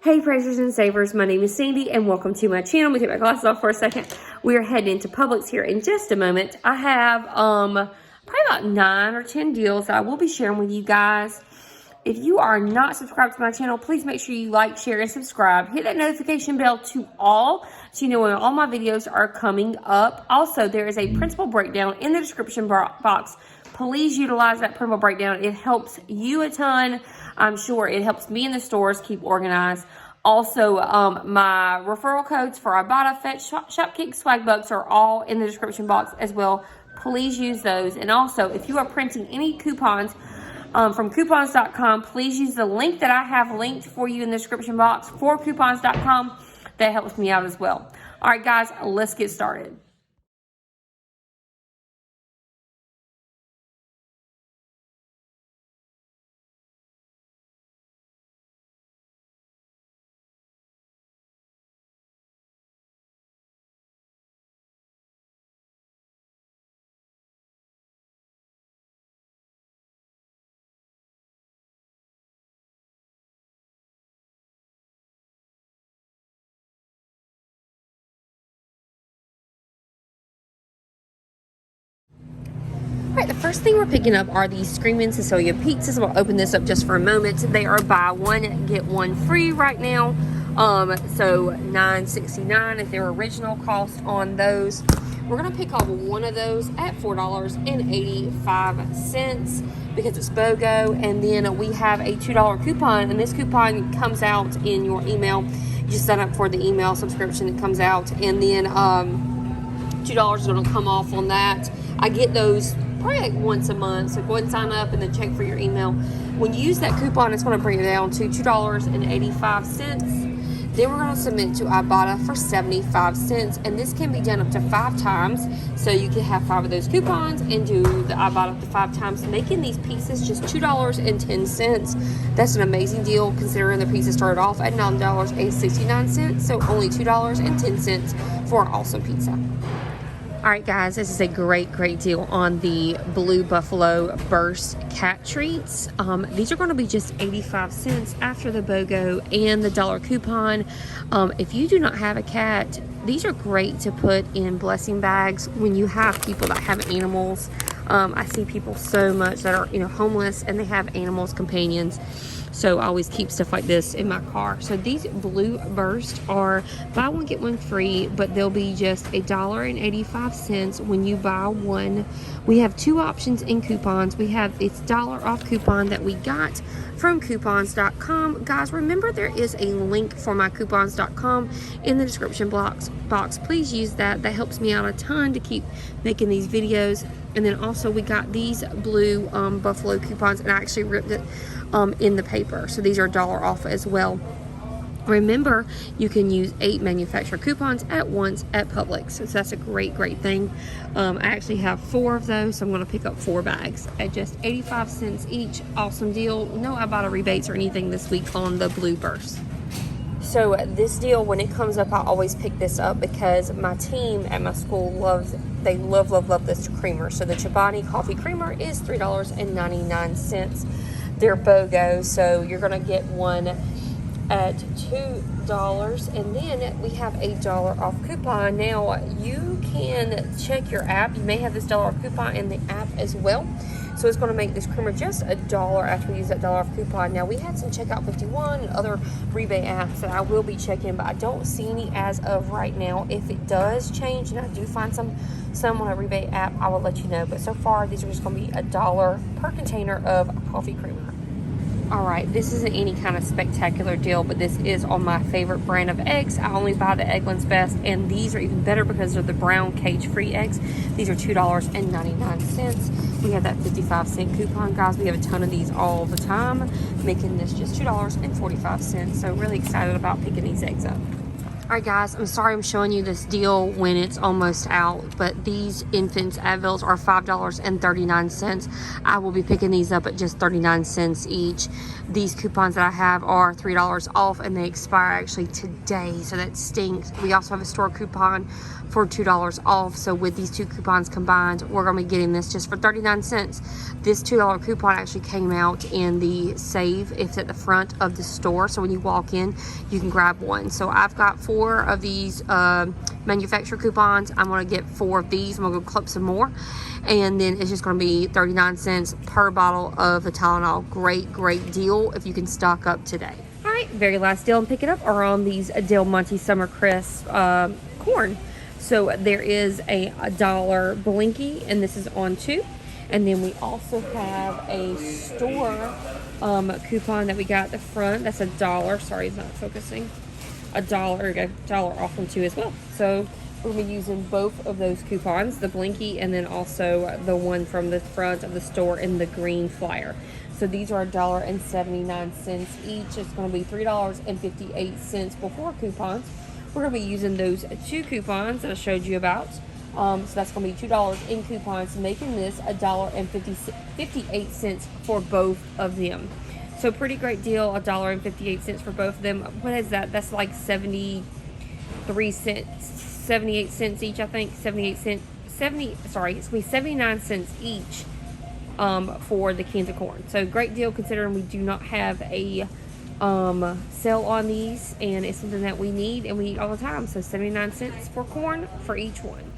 Hey praisers and savers, my name is Sandy and welcome to my channel. Let me take my glasses off for a second. We are heading into Publix here in just a moment. I have probably about 9 or 10 deals that I will be sharing with you guys. If you are not subscribed to my channel, please make sure you like, share, and subscribe. Hit that notification bell to all so you know when all my videos are coming up. Also, there is a principal breakdown in the description box. Please utilize that principal breakdown. It helps you a ton. I'm sure it helps me in the stores keep organized. Also, my referral codes for IBOTTA, Fetch, Shopkick, Swagbucks are all in the description box as well. Please use those. And also, if you are printing any coupons from coupons.com, please use the link that I have linked for you in the description box for coupons.com. That helps me out as well. All right, guys, let's get started. All right, the first thing we're picking up are these Screamin' Cecilia pizzas. We'll open this up just for a moment. They are buy one, get one free right now. So $9.69 is their original cost on those. We're gonna pick up one of those at $4.85 because it's BOGO. And then we have a $2 coupon, and this coupon comes out in your email. You just sign up for the email subscription, it comes out, and then $2 is gonna come off on that. I get those probably like once a month, so go ahead and sign up and then check for your email. When you use that coupon, it's going to bring it down to $2.85. Then we're going to submit to IBOTTA for 75 cents, and this can be done up to 5 times, so you can have 5 of those coupons and do the IBOTTA up to 5 times, making these pieces just $2.10. That's an amazing deal considering the pieces started off at $9.69, so only $2.10 for an awesome pizza. All right, guys, this is a great deal on the Blue Buffalo Burst cat treats. These are going to be just 85 cents after the BOGO and the dollar coupon. If you do not have a cat, these are great to put in blessing bags when you have people that have animals. I see people so much that are, homeless and they have animals, companions. So I always keep stuff like this in my car. So these Blue Burst are buy one, get one free, but they'll be just $1.85 when you buy one. We have 2 options in coupons. We have it's $1 off coupon that we got from coupons.com. Guys, remember there is a link for my coupons.com in the description box. Please use that. That helps me out a ton to keep making these videos. And then also we got these Blue Buffalo coupons, and I actually ripped it in the paper. So these are $1 off as well. Remember, you can use 8 manufacturer coupons at once at Publix. So that's a great thing. I actually have 4 of those, so I'm going to pick up 4 bags at just 85 cents each. Awesome deal. No IBOTTA rebates or anything this week on the Blue Burst. So this deal, when it comes up, I always pick this up because my team at my school love this creamer. So the Chobani coffee creamer is $3.99. They're BOGO, so you're gonna get one at $2, and then we have a $1 off coupon. Now you can check your app. You may have this $1 off coupon in the app as well. So it's going to make this creamer just $1 after we use that $1 off coupon. Now we had some Checkout 51 and other rebate apps that I will be checking, but I don't see any as of right now. If it does change and I do find some on a rebate app, I will let you know. But so far, these are just going to be $1 per container of coffee creamer. All right, this isn't any kind of spectacular deal, but this is on my favorite brand of eggs. I only buy the Eggland's Best, and these are even better because they're the brown cage-free eggs. These are $2.99. We have that 55-cent coupon, guys. We have a ton of these all the time, making this just $2.45. So really excited about picking these eggs up. Alright guys, I'm sorry I'm showing you this deal when it's almost out, but these infants Advils are $5.39. I will be picking these up at just 39 cents each. These coupons that I have are $3 off and they expire actually today, so that stinks. We also have a store coupon for $2 off, so with these two coupons combined, we're going to be getting this just for 39 cents. This $2 coupon actually came out in the Save. It's at the front of the store, so when you walk in, you can grab one. So I've got 4 of these manufacturer coupons. I'm going to get 4 of these. I'm going to go clip some more, and then it's just going to be 39 cents per bottle of the Tylenol. Great deal if you can stock up today. All right, very last deal I'm picking up are on these Del Monte Summer Crisp corn. So there is a $1 Blinky, and this is on 2. And then we also have a store coupon that we got at the front. That's $1. Sorry, it's not focusing. $1 off on 2 as well. So we're going to be using both of those coupons, the Blinky and then also the one from the front of the store in the green flyer. So these are $1.79 each. It's going to be $3.58 before coupons. We're going to be using those 2 coupons that I showed you about. So that's going to be $2 in coupons, making this $1.58 for both of them. So pretty great deal, $1.58 for both of them. What is that? That's like 73 cents, 78 cents each, I think. 78 cents, it's going to be 79 cents each for the cans of corn. So great deal considering we do not have a sale on these, and it's something that we need and we eat all the time. So 79 cents for corn for each one.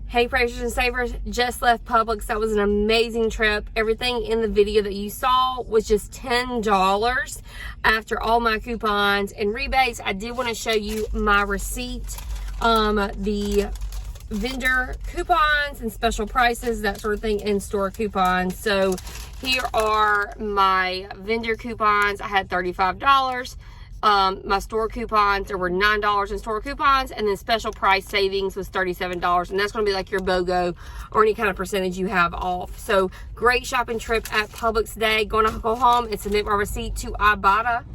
Hey Praisers and Savers, just left Publix. That was an amazing trip. Everything in the video that you saw was just $10 after all my coupons and rebates. I did want to show you my receipt, the vendor coupons and special prices, that sort of thing, and store coupons. So here are my vendor coupons. I had $35. My store coupons, there were $9 in store coupons, and then special price savings was $37, and that's going to be like your BOGO or any kind of percentage you have off. So great shopping trip at Publix today. Going to go home and submit my receipt to IBOTTA.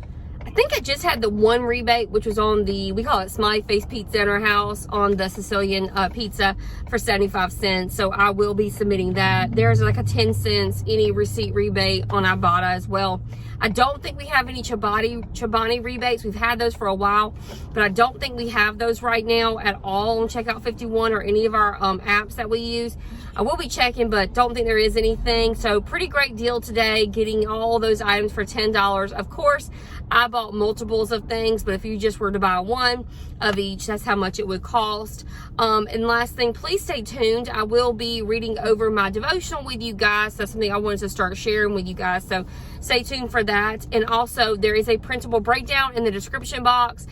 I think I just had the one rebate, which was on the, we call it Smiley Face Pizza in our house, on the Sicilian pizza for 75 cents. So I will be submitting that. There's like a 10 cents any receipt rebate on IBOTTA as well. I don't think we have any Chobani rebates. We've had those for a while, but I don't think we have those right now at all on Checkout 51 or any of our apps that we use. I will be checking, but don't think there is anything. So pretty great deal today, getting all those items for $10. Of course, I bought multiples of things, but if you just were to buy one of each, that's how much it would cost. And last thing, please stay tuned. I will be reading over my devotional with you guys. That's something I wanted to start sharing with you guys, so stay tuned for that. And also, there is a printable breakdown in the description box.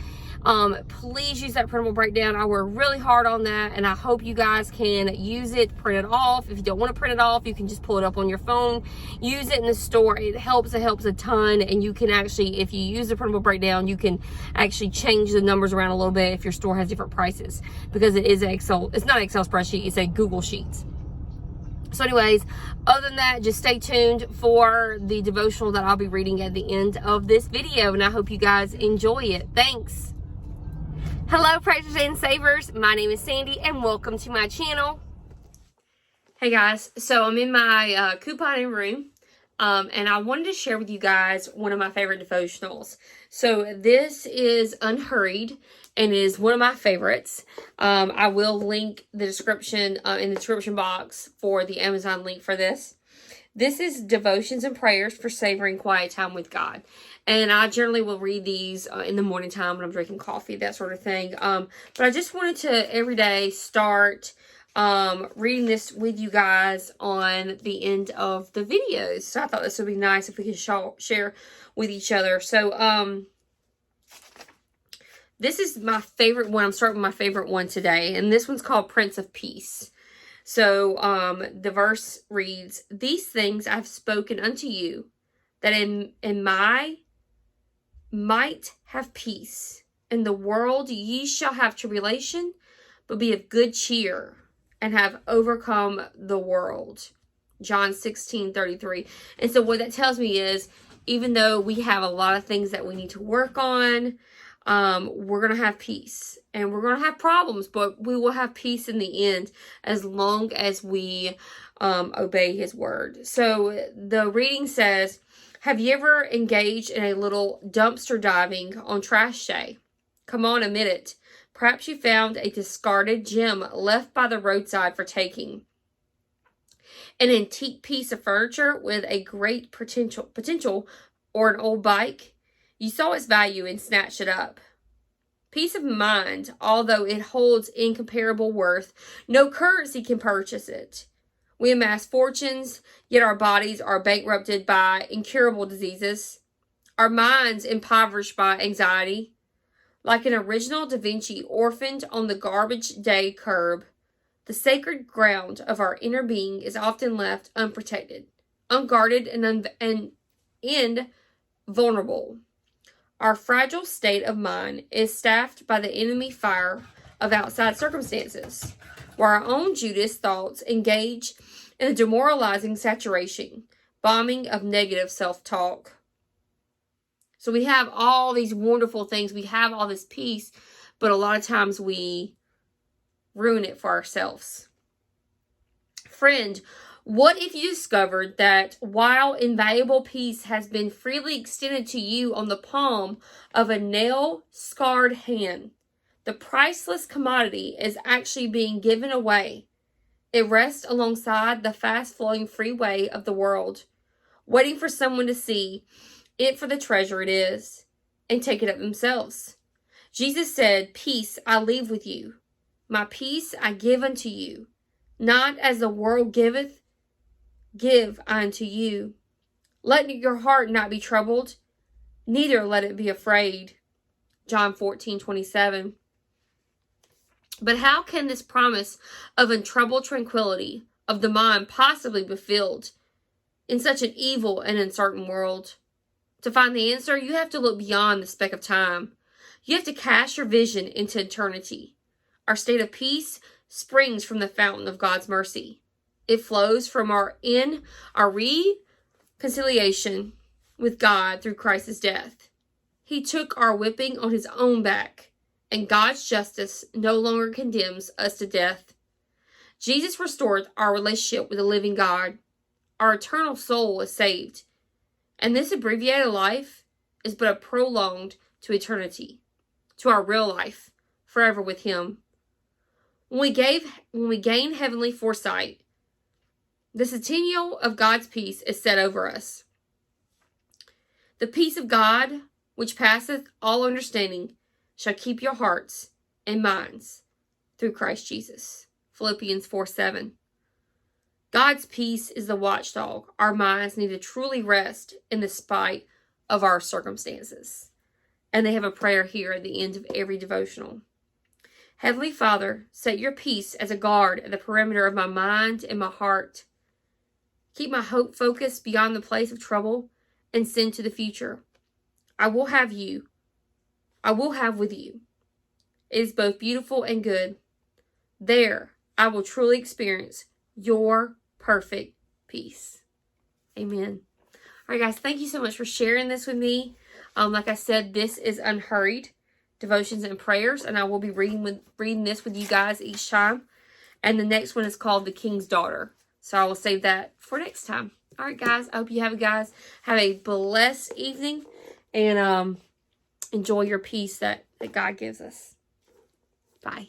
Please use that printable breakdown. I work really hard on that, and I hope you guys can use it, print it off. If you don't want to print it off, you can just pull it up on your phone, use it in the store. It helps a ton, and you can actually, if you use the printable breakdown, you can actually change the numbers around a little bit if your store has different prices, because it is Excel. It's not an Excel spreadsheet, it's a Google Sheets. So anyways, other than that, just stay tuned for the devotional that I'll be reading at the end of this video, and I hope you guys enjoy it. Thanks. Hello, Praisers and Savers. My name is Sandy, and welcome to my channel. Hey guys, so I'm in my couponing room, and I wanted to share with you guys one of my favorite devotionals. So this is Unhurried, and it is one of my favorites. I will link the description in the description box for the Amazon link for this. This is devotions and prayers for savoring quiet time with God. And I generally will read these in the morning time when I'm drinking coffee, that sort of thing. But I just wanted to every day start reading this with you guys on the end of the videos. So I thought this would be nice if we could share with each other. So this is my favorite one. I'm starting with my favorite one today. And this one's called Prince of Peace. So the verse reads, "These things I've spoken unto you, that in my might have peace. In the world ye shall have tribulation, but be of good cheer, and have overcome the world." John 16:33. And so what that tells me is, even though we have a lot of things that we need to work on, we're going to have peace. And we're going to have problems, but we will have peace in the end as long as we obey his word. So the reading says, have you ever engaged in a little dumpster diving on trash day? Come on, admit it. Perhaps you found a discarded gem left by the roadside for taking. An antique piece of furniture with a great potential, or an old bike. You saw its value and snatched it up. Peace of mind, although it holds incomparable worth, no currency can purchase it. We amass fortunes, yet our bodies are bankrupted by incurable diseases. Our minds impoverished by anxiety. Like an original Da Vinci orphaned on the garbage day curb, the sacred ground of our inner being is often left unprotected, unguarded, and invulnerable. Our fragile state of mind is staffed by the enemy fire of outside circumstances, where our own Judas thoughts engage in a demoralizing saturation, bombing of negative self-talk. So we have all these wonderful things. We have all this peace, but a lot of times we ruin it for ourselves. Friend, what if you discovered that while invaluable peace has been freely extended to you on the palm of a nail-scarred hand, the priceless commodity is actually being given away? It rests alongside the fast-flowing freeway of the world, waiting for someone to see it for the treasure it is and take it up themselves. Jesus said, "Peace I leave with you. My peace I give unto you. Not as the world giveth, give I unto you. Let your heart not be troubled, neither let it be afraid." John 14:27. But how can this promise of untroubled tranquility of the mind possibly be fulfilled in such an evil and uncertain world? To find the answer, you have to look beyond the speck of time. You have to cast your vision into eternity. Our state of peace springs from the fountain of God's mercy. It flows from our reconciliation with God through Christ's death. He took our whipping on his own back, and God's justice no longer condemns us to death. Jesus restored our relationship with the living God. Our eternal soul is saved. And this abbreviated life is but a prologue to eternity, to our real life, forever with him. When we gain heavenly foresight, the centennial of God's peace is set over us. The peace of God, which passeth all understanding, shall keep your hearts and minds through Christ Jesus. Philippians 4:7. God's peace is the watchdog our minds need to truly rest in the spite of our circumstances. And they have a prayer here at the end of every devotional. Heavenly Father, set your peace as a guard at the perimeter of my mind and my heart. Keep my hope focused beyond the place of trouble and send to the future. I will have with you. It is both beautiful and good. There, I will truly experience your perfect peace. Amen. All right, guys, thank you so much for sharing this with me. Like I said, this is Unhurried Devotions and Prayers, and I will be reading this with you guys each time. And the next one is called The King's Daughter. So I will save that for next time. All right, guys, I hope you have a blessed evening, and enjoy your peace that God gives us. Bye.